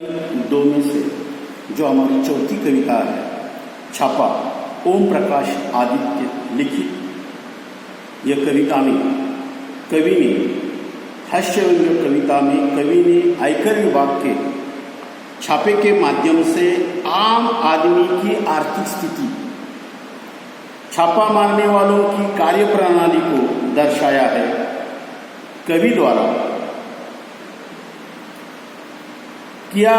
दो में से जो हमारी चौथी कविता है, छापा ओम प्रकाश आदित्य लिखित। यह कविता में कवि ने हास्यव्यंग्य कविता में कवि ने आयकर विभाग के छापे के माध्यम से आम आदमी की आर्थिक स्थिति, छापा मारने वालों की कार्यप्रणाली को दर्शाया है। कवि द्वारा किया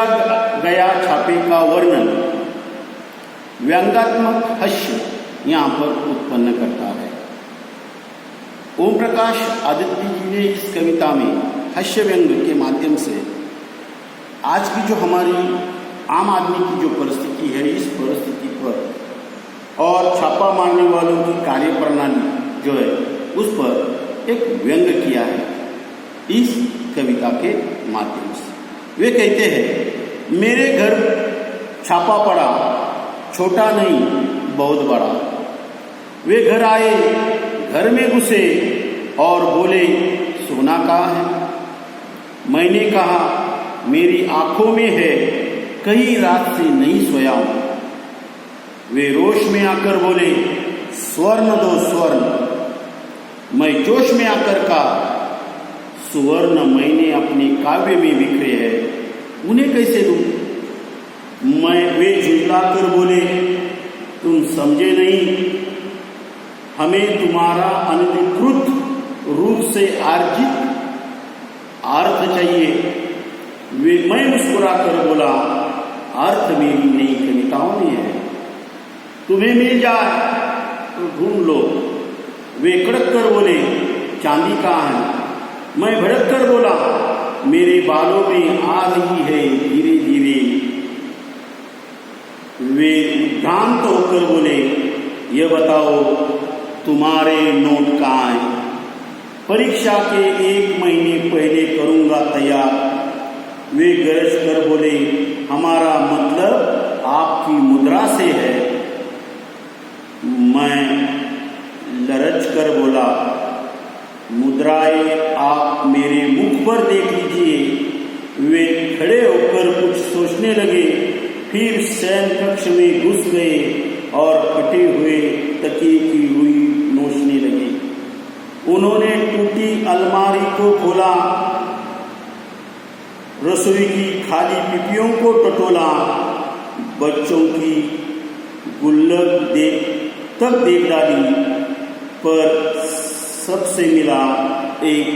गया छापे का वर्णन व्यंग्यात्मक हास्य यहाँ पर उत्पन्न करता है। ओम प्रकाश आदित्य जी ने इस कविता में हास्य व्यंग्य के माध्यम से आज की जो हमारी आम आदमी की जो परिस्थिति है, इस परिस्थिति पर और छापा मारने वालों की कार्यप्रणाली जो है उस पर एक व्यंग्य किया है इस कविता के माध्यम से। वे कहते हैं, मेरे घर छापा पड़ा, छोटा नहीं बहुत बड़ा। वे घर आए, घर में घुसे और बोले, सोना कहाँ है? मैंने कहा, मेरी आंखों में है, कई रात से नहीं सोया हूं। वे रोश में आकर बोले, स्वर्ण दो स्वर्ण। मैं जोश में आकर कहा, सुवर्ण मैंने अपने काव्य में बिखरे हैं, उन्हें कैसे दूं? वे झुंझला कर बोले, तुम समझे नहीं, हमें तुम्हारा अनधिकृत रूप से अर्जित अर्थ चाहिए। मैं मुस्कुरा कर बोला, अर्थ मेरी नई कविताओं में है, तुम्हें मिल जाए तो ढूंढ लो। वे कड़क कर बोले, चांदी कहाँ है? मैं भड़क कर बोला, मेरे बालों में आ रही है धीरे धीरे। वे भ्रांत होकर बोले, ये बताओ तुम्हारे नोट कहाँ हैं? परीक्षा के 1 महीने पहले करूंगा तैयार। वे गरज कर बोले, हमारा मतलब आपकी मुद्रा से है। मैं लरज कर बोला, मुद्राएं आप मेरे मुख पर देख लीजिए। वे खड़े होकर कुछ सोचने लगे, फिर शयन कक्ष में घुस गए और फटे हुए तकिए की रुई नोचने लगे। उन्होंने टूटी अलमारी को खोला, रसोई की खाली पिपियों को टटोला, बच्चों की गुल्लक तक देख डाली, पर सबसे मिला एक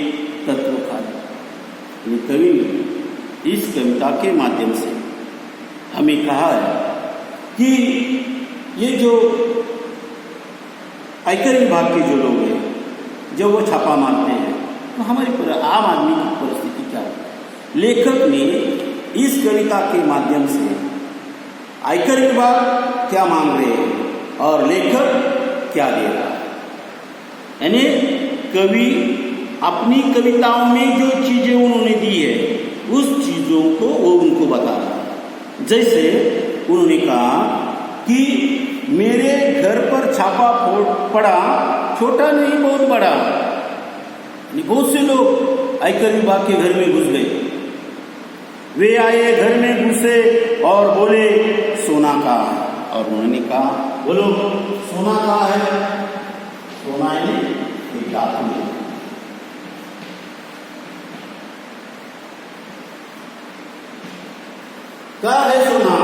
तत्व खाली। कवि ने इस कविता के माध्यम से हमें कहा है कि ये जो आयकर विभाग के जो लोग हैं, जब वो छापा मारते हैं तो हमारी आम आदमी की परिस्थिति क्या है। लेखक ने इस कविता के माध्यम से आयकर विभाग क्या मांग रहे हैं और लेखक क्या दे रहा है, यानी कवि अपनी कविताओं में जो चीजें उन्होंने दी है उस चीजों को वो उनको बता रहा है। जैसे उन्होंने कहा कि मेरे घर पर छापा पड़ा, छोटा नहीं बहुत बड़ा। बहुत से लोग आयकर विभाग के घर में घुस गए। वे आए, घर में घुसे और बोले, सोना कहाँ है? और उन्होंने कहा, बोलो सोना कहाँ है? सोना है एक धातु है। कहाँ है सोना?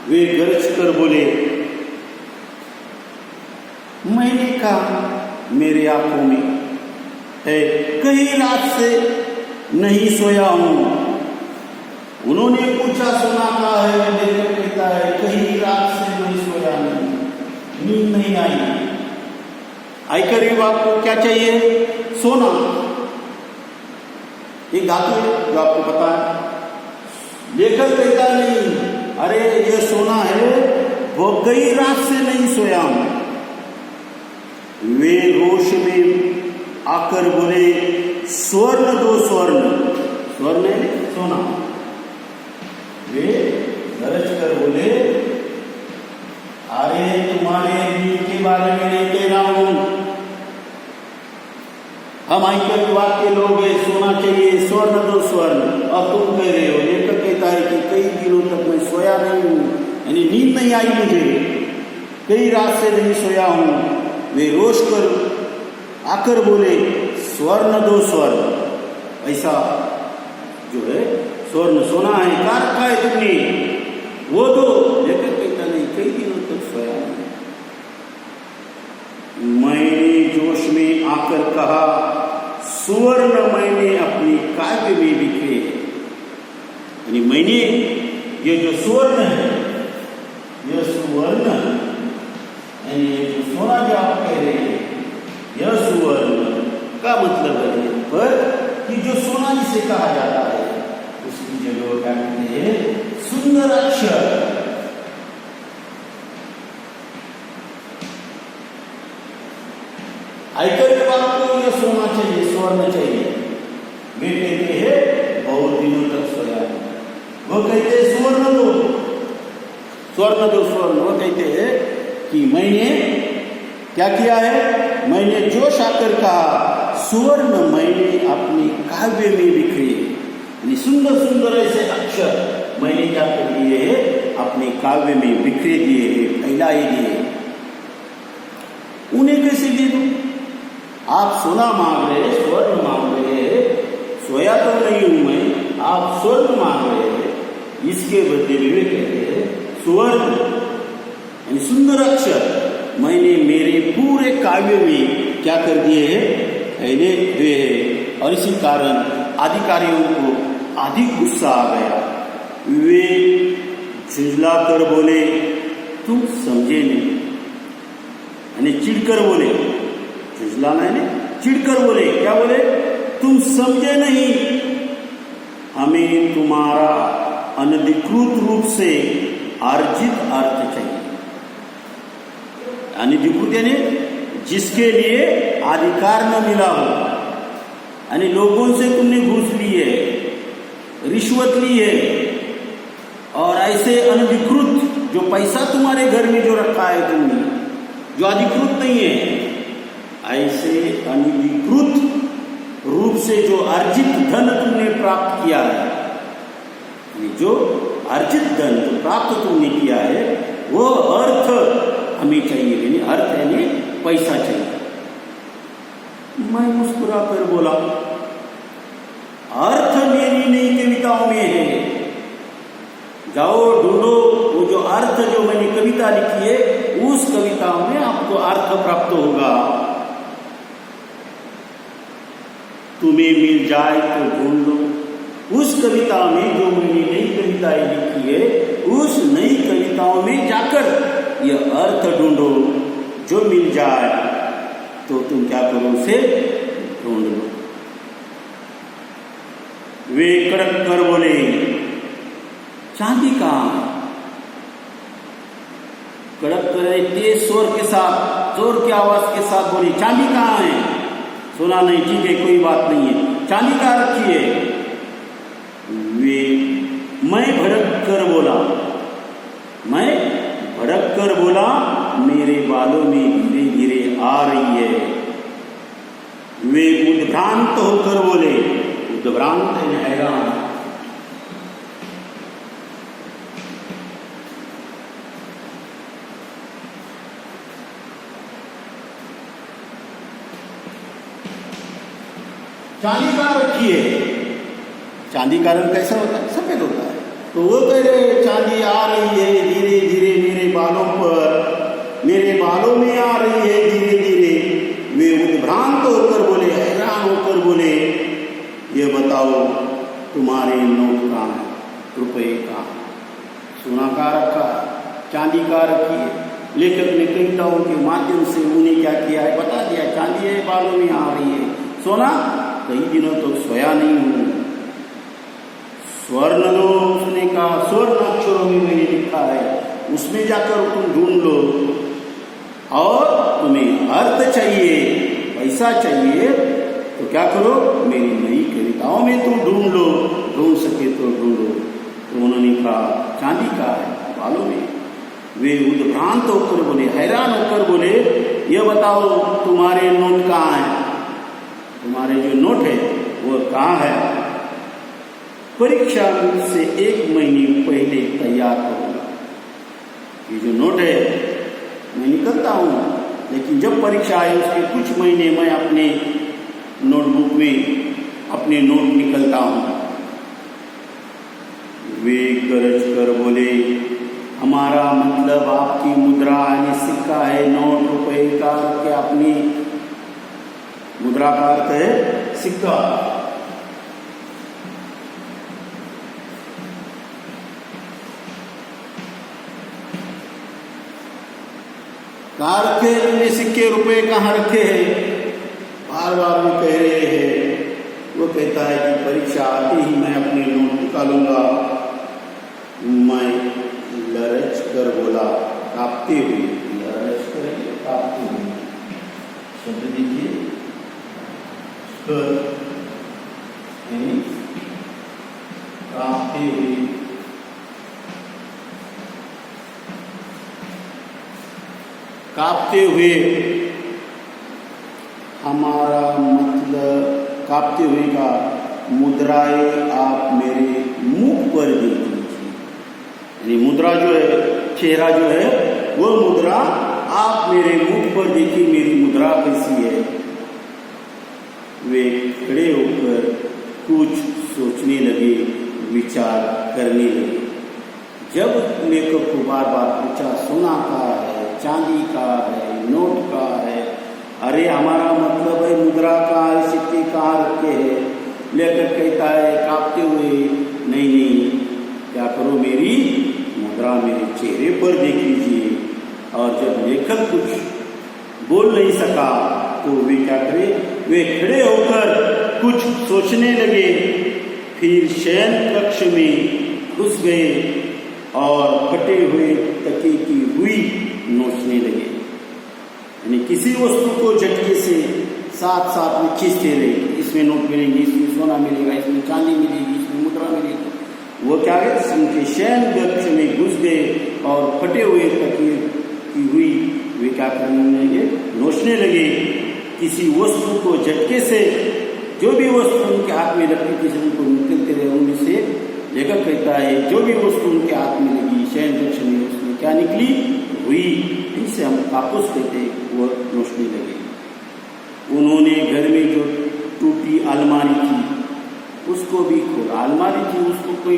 वे गरज कर बोले, मैंने कहा, मेरे आंखों में है, कई रात से नहीं सोया हूं। उन्होंने पूछा, सोना कहाँ है? लेखक कहता है, कई रात से नहीं सोया हूं, नींद नहीं आई। आयकर विभाग को क्या चाहिए? सोना। एक धातु है जो आपको पता है। लेखक कहता नहीं, अरे ये सोना है, वो कई रात से नहीं सोया हूं। वे रोश में आकर बोले, स्वर्ण दो स्वर्ण। स्वर्ण है सोना। वे गरज कर बोले, अरे तुम्हारे दिल के बारे में नहीं कह रहा हूं, हम आयकर विभाग के लोग हैं, सोना चाहिए, स्वर्ण दो स्वर्ण। अब तुम कह रहे हो, लेखक कहता है कि कई दिनों तक मैं सोया नहीं हूँ, यानी नींद नहीं आई मुझे, कई रात से नहीं सोया हूँ। वे रोष कर आकर बोले स्वर्ण दो स्वर्ण। ऐसा जो है स्वर्ण सोना है, क्या रखा है तुमने, वो दो। लेखक कहता नहीं, कई दिनों तक सोया नहीं। मैंने जोश में आकर कहा सुवर्ण मैंने अपनी काव्य में बिखरे। यानी मैंने ये जो सुवर्ण है, यह सुवर्ण यानी ये जो सोना जो आप कह रहे हैं, यह सुवर्ण का मतलब है पर कि जो सोना जिसे कहा जाता है उसकी जगह क्या कहते हैं, सुंदर अक्षर। आयकर विभाग को यह सोना चाहिए, स्वर्ण चाहिए। वे कहते हैं बहुत दिनों तक सोया है। वो कहते हैं स्वर्ण दो स्वर्ण। वो कहते हैं कि मैंने क्या किया है, मैंने जोश आकर कहा सुवर्ण मैंने अपनी काव्य में बिखरे। यानी सुंदर सुंदर ऐसे अक्षर मैंने क्या कर दिए हैं, अपने काव्य में बिखरे दिए हैं, फैलाए दिए। उन्हें कैसे दे दूं? आप सोना मांग रहे, स्वर्ण मांग रहे, सोया तो नहीं हूं मैं, आप स्वर्ण मांग रहे हैं, इसके बदले में कहते हैं सुवर्ण यानी सुंदर अक्षर मैंने मेरे पूरे काव्य में क्या कर दिए हैं, फैले हुए हैं। और इसी कारण अधिकारियों को अधिक गुस्सा आ गया। वे झुंझला कर बोले तुम समझे नहीं, यानी चिढ़कर बोले, झुंझलाना है चिढ़कर बोले, क्या बोले, तुम समझे नहीं, हमें तुम्हारा अनधिकृत रूप से अर्जित अर्थ चाहिए। अनधिकृत यानी जिसके लिए अधिकार न मिला हो, यानी लोगों से तुमने घूस ली है, रिश्वत ली है, और ऐसे अनधिकृत जो पैसा तुम्हारे घर में जो रखा है तुमने, जो अधिकृत नहीं है, ऐसे अनधिकृत रूप से जो अर्जित धन तुमने प्राप्त किया है, जो अर्जित धन जो प्राप्त तुमने किया है, वो अर्थ हमें चाहिए। यानी अर्थ यानी पैसा चाहिए। मैं मुस्कुरा कर बोला अर्थ मेरी नई कविताओं में है, जाओ ढूंढो वो जो अर्थ जो मैंने कविता लिखी है, उस कविताओं में आपको अर्थ प्राप्त होगा। तुम्हें मिल जाए तो ढूंढ लो उस कविता में जो मैंने नई कविताएं लिखी है, उस नई कविताओं में जाकर यह अर्थ ढूंढो। जो मिल जाए तो तुम क्या करो, उसे ढूंढ लो। वे कड़क कर बोले चांदी कहां? कड़क कर तेज स्वर के साथ, जोर की आवाज के साथ बोली चांदी कहां है? सुना नहीं, ठीक है कोई बात नहीं है, चांदी कहां रखी है? मैं भड़क कर बोला मेरे बालों में धीरे धीरे आ रही है। वे उद्भ्रांत होकर बोले, उद्भ्रांत हैरान, चांदी कहां रखी है? चांदी का रंग कैसा होता है? सफेद होता है। तो वो कह रहे चांदी आ रही है धीरे धीरे मेरे बालों पर, मेरे बालों में आ रही है धीरे धीरे। वे उद्भ्रांत होकर बोले, हैरान होकर बोले ये बताओ तुम्हारे नोट कहाँ है, रुपये कहाँ? सोना का रखा, चांदी का रखी है। लेखक ने कविताओं के माध्यम से उन्हें क्या किया है, बता दिया चांदी है बालों में आ रही है, सोना कई दिनों तक तो सोया नहीं हूं। स्वर्ण लो, उसने कहा स्वर्ण अक्षरों में मैंने लिखा है, उसमें जाकर तुम ढूंढ लो। और तुम्हें अर्थ चाहिए, पैसा चाहिए, तो क्या करो, मेरी नई कविताओं में तुम ढूंढ लो, ढूंढ सके तो ढूंढो। तो उन्होंने कहा चांदी का है बालों में। वे उद्भ्रांत होकर बोले, हैरान होकर बोले ये बताओ तुम्हारे नोट कहाँ हैं? तुम्हारे जो नोट है वो कहाँ है? परीक्षा से 1 महीने पहले तैयार करूँगा। ये जो नोट है मैं निकलता हूँ, लेकिन जब परीक्षा आए उसके कुछ महीने मैं अपने नोटबुक में अपने नोट निकलता हूँ। वे गरज कर बोले, हमारा मतलब आपकी मुद्रा यानी सिक्का है, नोट रुपए का क्या? अपनी मुद्रा का अर्थ है सिक्का। कहाँ रखे तुमने सिक्के रुपए? कहाँ रखे हैं? बार बार वो कह रहे हैं। वो कहता है कि परीक्षा आते ही मैं अपने नोट निकालूंगा। मैं लरज कर बोला, कांपते हुए। लरज कर कांपते हुए शब्द दीजिए। कांपते हुए। कांपते हुए हमारा मतलब कांपते हुए का मुद्राएं आप मेरे मुख पर देख लीजिए। यानी मुद्रा जो है, चेहरा जो है, वो मुद्रा आप मेरे मुख पर देखिए, मेरी मुद्रा कैसी है। वे खड़े होकर कुछ सोचने लगे, विचार करने लगे। जब लेखक को बार बार पूछा, सोना का है, चांदी का है, नोट का है, अरे हमारा मतलब है मुद्रा का है, सिक्के कहाँ रखे हैं? लेखक कहता है कांपते हुए, नहीं नहीं, क्या करो, मेरी मुद्रा मेरे चेहरे पर देख लीजिए। और जब लेखक कुछ बोल नहीं सका तो वे क्या करे, वे खड़े होकर कुछ सोचने लगे। फिर शयन कक्ष में घुस गए और फटे हुए तकिए की रुई नोचने लगे। यानी किसी वस्तु को झटके से साथ साथ में खींचते रहे। इसमें नोट मिलेंगे, इसमें सोना मिलेगा, इसमें चांदी मिलेगी, इसमें मुद्रा मिलेगी। वो क्या है, उनके शयन कक्ष में घुस गए और फटे हुए तकिए की रुई वे क्या करने लगे, नोचने लगे। किसी वस्तु को झटके से, जो भी वस्तु उनके हाथ में लगती थी उनको निकलते रहे। उनमें से लेखक कहता है जो भी वस्तु उनके हाथ में लगी शयन कक्ष में, उसमें क्या निकली, रुई, इनसे हम कापूस कहते, वो नोचने लगे। उन्होंने घर में जो टूटी अलमारी थी उसको भी खोला। अलमारी थी, उसको कोई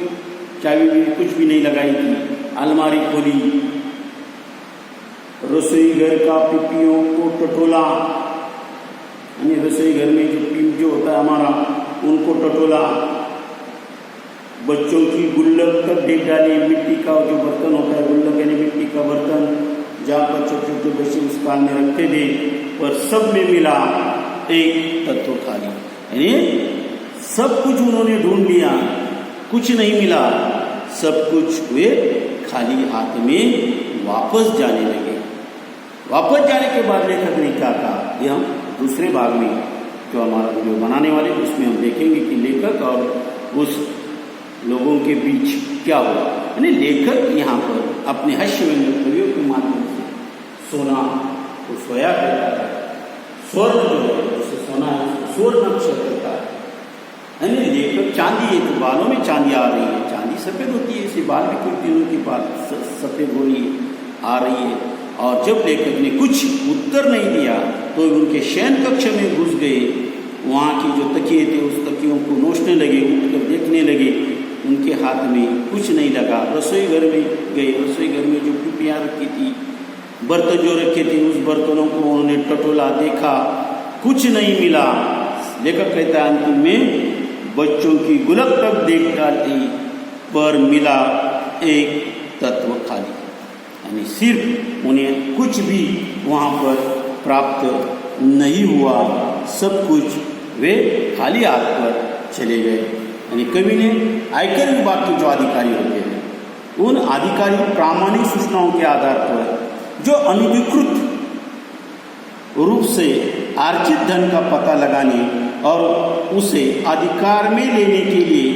चाबी भी कुछ भी नहीं लगाई थी। अलमारी खोली, रसोई घर का पिपियों को टटोला, यानी रसोई घर में जो पिप जो होता है हमारा, उनको टटोला। बच्चों की गुल्लक तक देख डाली। मिट्टी का जो बर्तन होता है, गुल्लक यानी मिट्टी का बर्तन, जहाँ पर छोटे छोटे बच्चे उस काल में रखते थे, पर सब में मिला एक तत्व थाली। यानी सब कुछ उन्होंने ढूंढ लिया, कुछ नहीं मिला, सब कुछ वे खाली हाथ में वापस जाने लगे। वापस जाने के बाद लेखक ने क्या कहा, ये हम दूसरे भाग में जो हमारा वीडियो बनाने वाले उसमें हम देखेंगे कि लेखक और उस लोगों के बीच क्या हुआ। यानी लेखक यहाँ पर अपने हास्य व्यंग्य कवियों के माध्यम से सोना को सोया कहता है, स्वर्ण जो है जैसे सोना है उसको स्वर्ण अक्षर कहता है। यानी लेखक चांदी है तो बालों में चांदी आ रही है, चांदी सफेद होती है, इसे बाल भी कुछ दिनों के बाद सफेद हो रही आ रही है। और जब लेखक ने कुछ उत्तर नहीं दिया तो उनके शयन कक्ष में घुस गए। वहाँ की जो तकिए थे उस तकियों को नोचने लगे, उठकर देखने लगे, उनके हाथ में कुछ नहीं लगा। रसोई घर में गए, रसोई घर में जो पिपियाँ रखी थी, बर्तन जो रखे थे, उस बर्तनों को उन्होंने टटोला, देखा, कुछ नहीं मिला। लेखक कहता है अंतिम में बच्चों की गुल्लक तक देख डाली पर मिला एक तत्व खाली। यानी सिर्फ उन्हें कुछ भी वहाँ पर प्राप्त नहीं हुआ, सब कुछ वे खाली हाथ पर चले गए। यानी कवि ने आयकर विभाग के जो अधिकारी होते हैं उन अधिकारियों प्रामाणिक सूचनाओं के आधार पर जो अनधिकृत रूप से अर्जित धन का पता लगाने और उसे अधिकार में लेने के लिए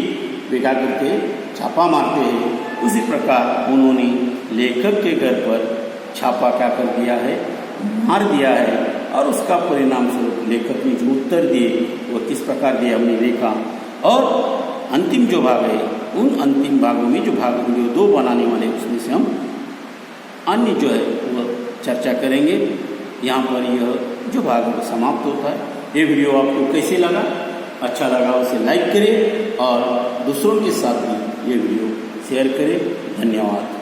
वे क्या करके छापा मारते हैं, उसी प्रकार उन्होंने लेखक के घर पर छापा क्या कर दिया है, मार दिया है। और उसका परिणाम स्वरूप लेखक ने जो उत्तर दिए वो किस प्रकार दिए हमने देखा। और अंतिम जो भाग है उन अंतिम भागों में जो भाग वीडियो 2 बनाने वाले उसमें से हम अन्य जो है वो चर्चा करेंगे। यहाँ पर यह जो भाग है समाप्त होता है। ये वीडियो आपको कैसे लगा? अच्छा लगा उसे लाइक करें और दूसरों के साथ भी ये वीडियो शेयर करें। धन्यवाद।